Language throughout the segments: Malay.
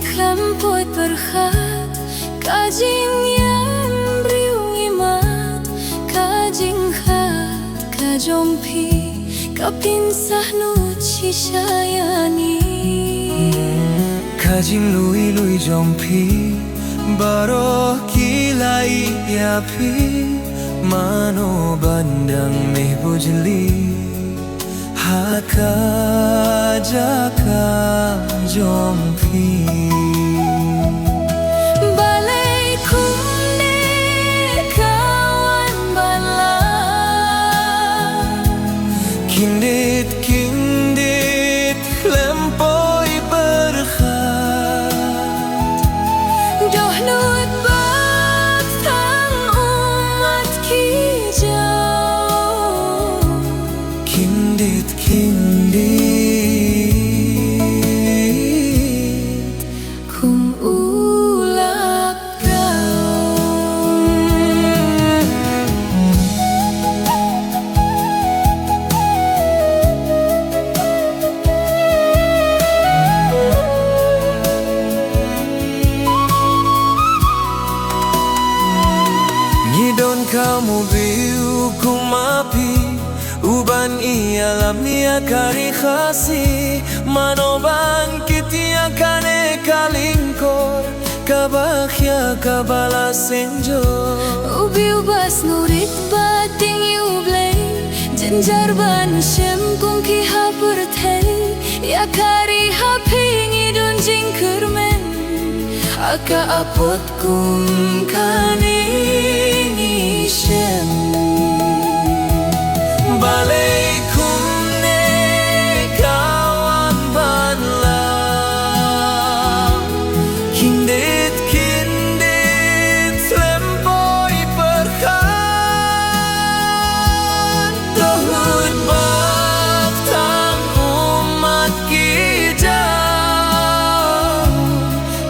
klempoj për hat, ka gjin jem briu I mat, ka gjin hat, ka gjompi, ka pinsah nu qishayani. Ka gjin lui gjompi, baro kilai yapi, mano bandang meh bujli, haka jaka jompi. Balay kunde kawan bala, Kindit lempoi berkhat, doh nut bak tang umat kijau. Kindit Kum ulap kau. Ngidon kamu biu kumapi, uban ialam nia kari khasi, mano bangkit ia kane kalingkor, kabakhya kabala senjo. Ubi ubas nurit bating iublay, jenjar ban shem kum ki hapur thay, ya kari hapingi dun jing kermen, aka apot kum kaningi shem. Balay kumne kawan banlang, kindit lempoi berkhat, dohut bak tang umat kijau.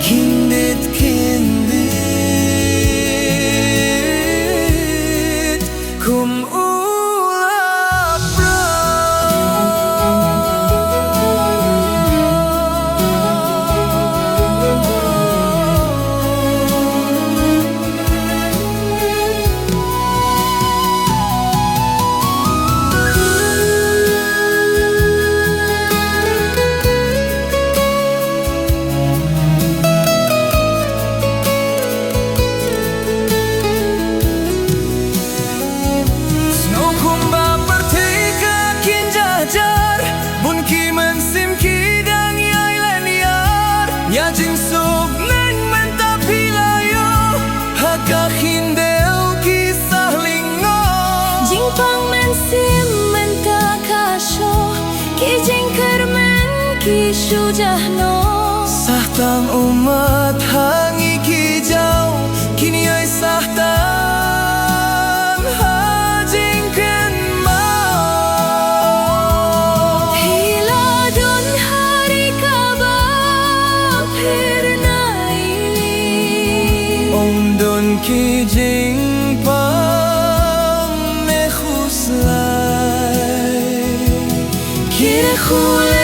Kindit kum ya jing suk neng menta pilayo, haka hindel kisah lingo. Jing pang men sim menta kasho, ki jing kermen ki shujahno. Sahtang umat hangi kijau, kini ai sahtang hajing ken mau. Hila dun hari kabab hirnaili, Om don kijing pang me khuslai, kire khule